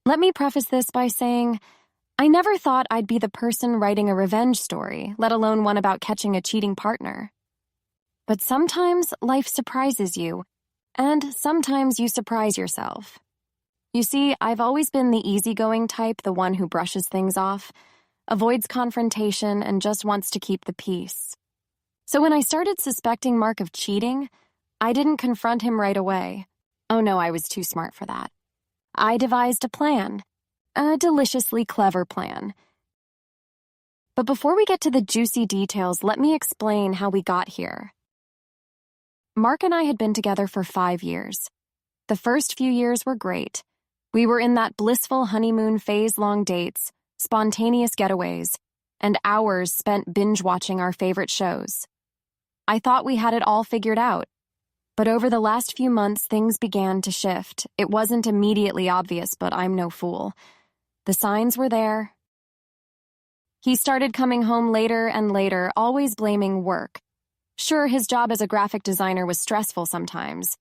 Let me preface this by saying, I never thought I'd be the person writing a revenge story, let alone one about catching a cheating partner. But sometimes life surprises you, and sometimes you surprise yourself. You see, I've always been the easygoing type, the one who brushes things off, avoids confrontation, and just wants to keep the peace. So when I started suspecting Mark of cheating, I didn't confront him right away. Oh no, I was too smart for that. I devised a plan. A deliciously clever plan. But before we get to the juicy details, let me explain how we got here. Mark and I had been together for 5 years. The first few years were great. We were in that blissful honeymoon phase-long dates, spontaneous getaways, and hours spent binge-watching our favorite shows. I thought we had it all figured out. But over the last few months, things began to shift. It wasn't immediately obvious, but I'm no fool. The signs were there. He started coming home later and later, always blaming work. Sure, his job as a graphic designer was stressful sometimes,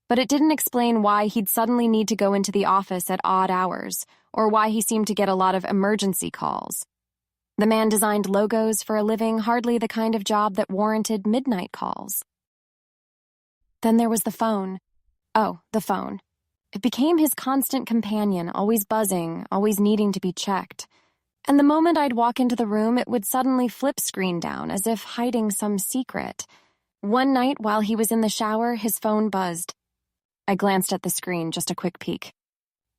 but it didn't explain why he'd suddenly need to go into the office at odd hours, or why he seemed to get a lot of emergency calls. The man designed logos for a living, hardly the kind of job that warranted midnight calls. Then there was the phone. Oh, the phone. It became his constant companion, always buzzing, always needing to be checked. And the moment I'd walk into the room, it would suddenly flip screen down, as if hiding some secret. One night, while he was in the shower, his phone buzzed. I glanced at the screen, just a quick peek.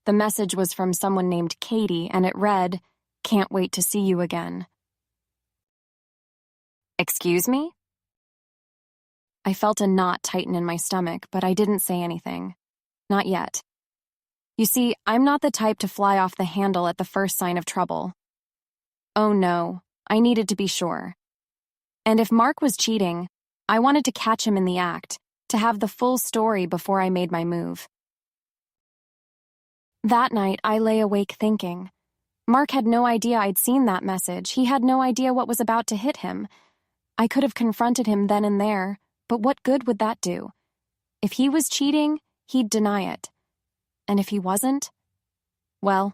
The message was from someone named Katie, and it read, "Can't wait to see you again." Excuse me? I felt a knot tighten in my stomach, but I didn't say anything. Not yet. You see, I'm not the type to fly off the handle at the first sign of trouble. Oh no, I needed to be sure. And if Mark was cheating, I wanted to catch him in the act, to have the full story before I made my move. That night, I lay awake thinking. Mark had no idea I'd seen that message. He had no idea what was about to hit him. I could have confronted him then and there, but what good would that do? If he was cheating, he'd deny it. And if he wasn't, well,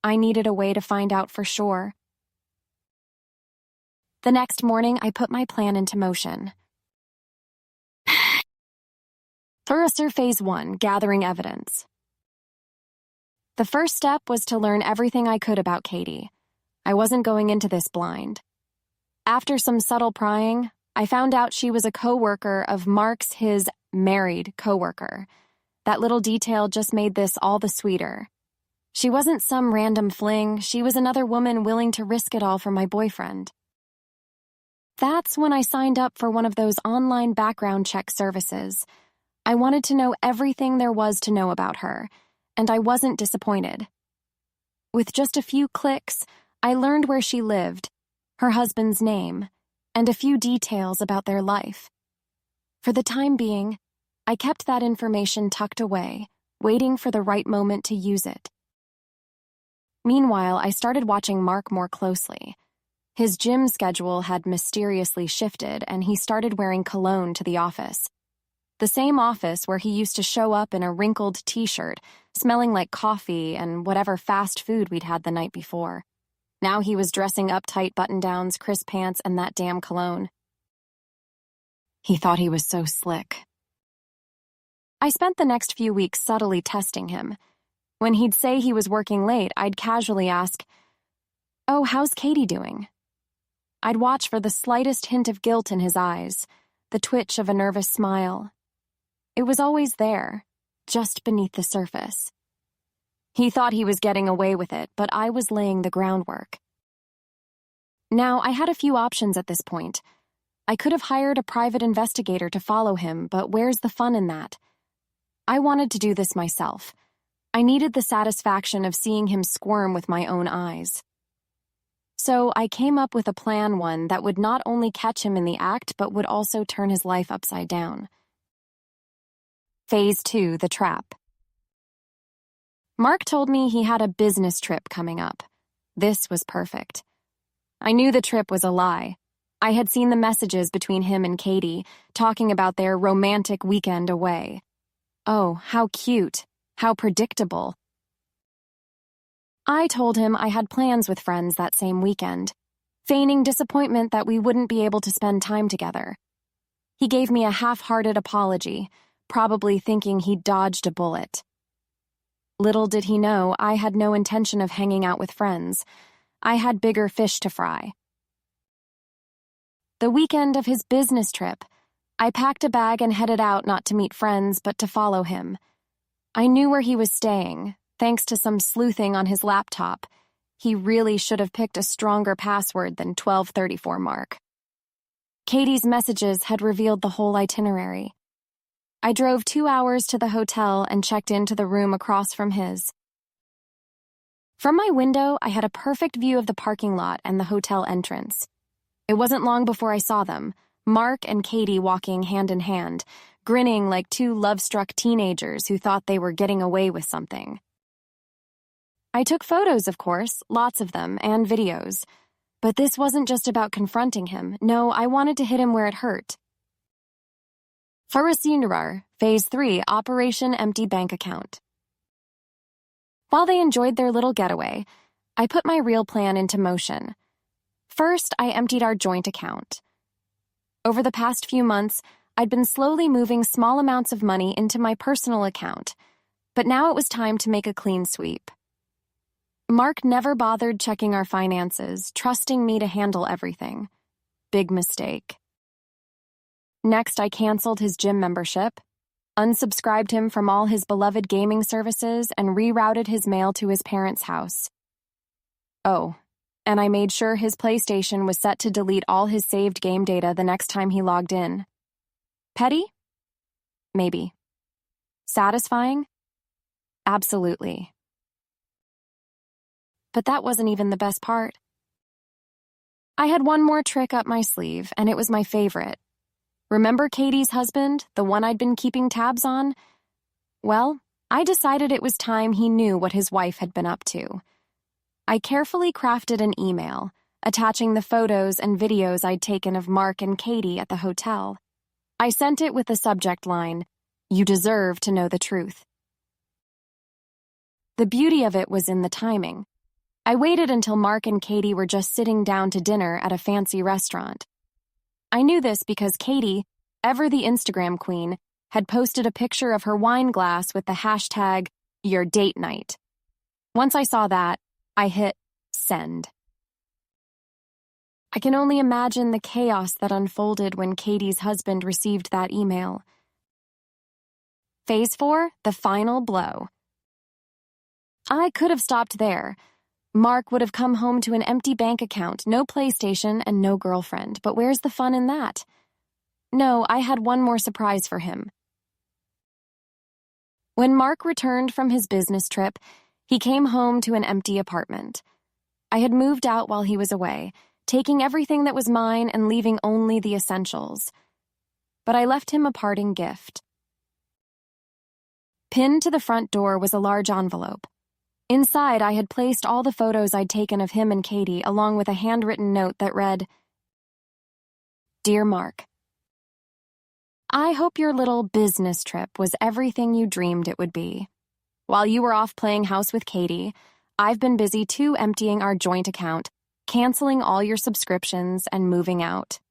I needed a way to find out for sure. The next morning, I put my plan into motion. Thurser Phase 1, gathering evidence. The first step was to learn everything I could about Katie. I wasn't going into this blind. After some subtle prying, I found out she was a co-worker of Mark's, his married co-worker. That little detail just made this all the sweeter. She wasn't some random fling, she was another woman willing to risk it all for my boyfriend. That's when I signed up for one of those online background check services. I wanted to know everything there was to know about her, and I wasn't disappointed. With just a few clicks, I learned where she lived, her husband's name, and a few details about their life. For the time being, I kept that information tucked away, waiting for the right moment to use it. Meanwhile, I started watching Mark more closely. His gym schedule had mysteriously shifted, and he started wearing cologne to the office. The same office where he used to show up in a wrinkled t-shirt, smelling like coffee and whatever fast food we'd had the night before. Now he was dressing up tight button-downs, crisp pants, and that damn cologne. He thought he was so slick. I spent the next few weeks subtly testing him. When he'd say he was working late, I'd casually ask, "Oh, how's Katie doing?" I'd watch for the slightest hint of guilt in his eyes, the twitch of a nervous smile. It was always there, just beneath the surface. He thought he was getting away with it, but I was laying the groundwork. Now, I had a few options at this point. I could have hired a private investigator to follow him, but where's the fun in that? I wanted to do this myself. I needed the satisfaction of seeing him squirm with my own eyes. So I came up with a plan, one that would not only catch him in the act, but would also turn his life upside down. Phase 2, the trap. Mark told me he had a business trip coming up. This was perfect. I knew the trip was a lie. I had seen the messages between him and Katie, talking about their romantic weekend away. Oh, how cute, how predictable. I told him I had plans with friends that same weekend, feigning disappointment that we wouldn't be able to spend time together. He gave me a half-hearted apology, probably thinking he'd dodged a bullet. Little did he know I had no intention of hanging out with friends. I had bigger fish to fry. The weekend of his business trip, I packed a bag and headed out not to meet friends but to follow him. I knew where he was staying, thanks to some sleuthing on his laptop. He really should have picked a stronger password than 1234 Mark. Katie's messages had revealed the whole itinerary. I drove 2 hours to the hotel and checked into the room across from his. From my window, I had a perfect view of the parking lot and the hotel entrance. It wasn't long before I saw them, Mark and Katie walking hand in hand, grinning like two love-struck teenagers who thought they were getting away with something. I took photos, of course, lots of them, and videos. But this wasn't just about confronting him. No, I wanted to hit him where it hurt. Farasinurar, Phase 3, Operation Empty Bank Account. While they enjoyed their little getaway, I put my real plan into motion. First, I emptied our joint account. Over the past few months, I'd been slowly moving small amounts of money into my personal account, but now it was time to make a clean sweep. Mark never bothered checking our finances, trusting me to handle everything. Big mistake. Next, I canceled his gym membership, unsubscribed him from all his beloved gaming services, and rerouted his mail to his parents' house. Oh, and I made sure his PlayStation was set to delete all his saved game data the next time he logged in. Petty? Maybe. Satisfying? Absolutely. But that wasn't even the best part. I had one more trick up my sleeve, and it was my favorite. Remember Katie's husband, the one I'd been keeping tabs on? Well, I decided it was time he knew what his wife had been up to. I carefully crafted an email, attaching the photos and videos I'd taken of Mark and Katie at the hotel. I sent it with the subject line, "You deserve to know the truth." The beauty of it was in the timing. I waited until Mark and Katie were just sitting down to dinner at a fancy restaurant. I knew this because Katie, ever the Instagram queen, had posted a picture of her wine glass with the hashtag, "Your date night." Once I saw that, I hit send. I can only imagine the chaos that unfolded when Katie's husband received that email. Phase 4, the final blow. I could have stopped there. Mark would have come home to an empty bank account, no PlayStation, and no girlfriend. But where's the fun in that? No, I had one more surprise for him. When Mark returned from his business trip, he came home to an empty apartment. I had moved out while he was away, taking everything that was mine and leaving only the essentials. But I left him a parting gift. Pinned to the front door was a large envelope. Inside, I had placed all the photos I'd taken of him and Katie, along with a handwritten note that read, "Dear Mark, I hope your little business trip was everything you dreamed it would be. While you were off playing house with Katie, I've been busy too emptying our joint account, canceling all your subscriptions, and moving out.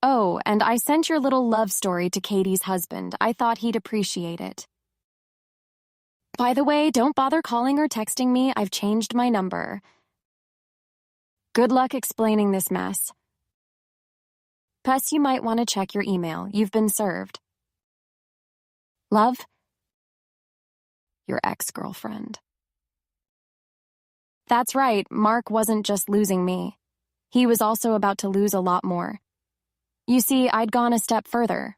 Oh, and I sent your little love story to Katie's husband. I thought he'd appreciate it. By the way, don't bother calling or texting me. I've changed my number. Good luck explaining this mess. Plus, you might want to check your email. You've been served. Love, your ex-girlfriend." That's right, Mark wasn't just losing me. He was also about to lose a lot more. You see, I'd gone a step further.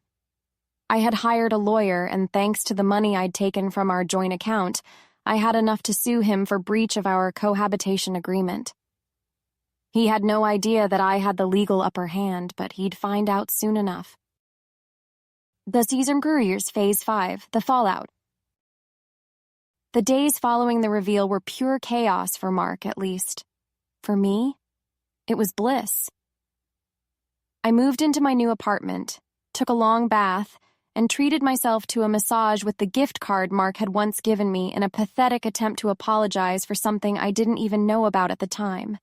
I had hired a lawyer, and thanks to the money I'd taken from our joint account, I had enough to sue him for breach of our cohabitation agreement. He had no idea that I had the legal upper hand, but he'd find out soon enough. The Season Couriers Phase 5, the fallout. The days following the reveal were pure chaos for Mark, at least. For me, it was bliss. I moved into my new apartment, took a long bath, and treated myself to a massage with the gift card Mark had once given me in a pathetic attempt to apologize for something I didn't even know about at the time.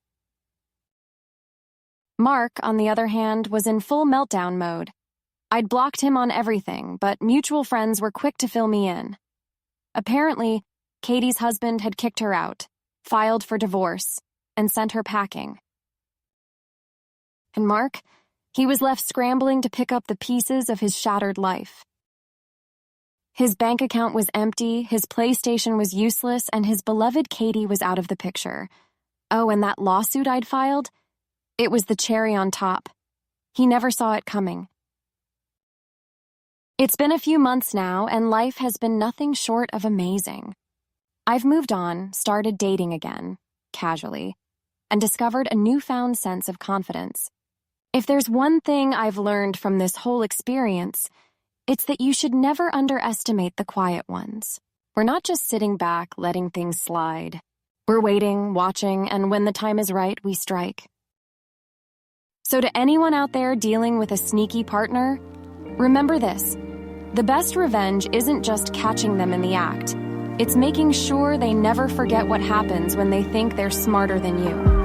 Mark, on the other hand, was in full meltdown mode. I'd blocked him on everything, but mutual friends were quick to fill me in. Apparently, Katie's husband had kicked her out, filed for divorce, and sent her packing. And Mark, he was left scrambling to pick up the pieces of his shattered life. His bank account was empty, his PlayStation was useless, and his beloved Katie was out of the picture. Oh, and that lawsuit I'd filed? It was the cherry on top. He never saw it coming. It's been a few months now, and life has been nothing short of amazing. I've moved on, started dating again, casually, and discovered a newfound sense of confidence. If there's one thing I've learned from this whole experience, it's that you should never underestimate the quiet ones. We're not just sitting back, letting things slide. We're waiting, watching, and when the time is right, we strike. So to anyone out there dealing with a sneaky partner, remember this. The best revenge isn't just catching them in the act. It's making sure they never forget what happens when they think they're smarter than you.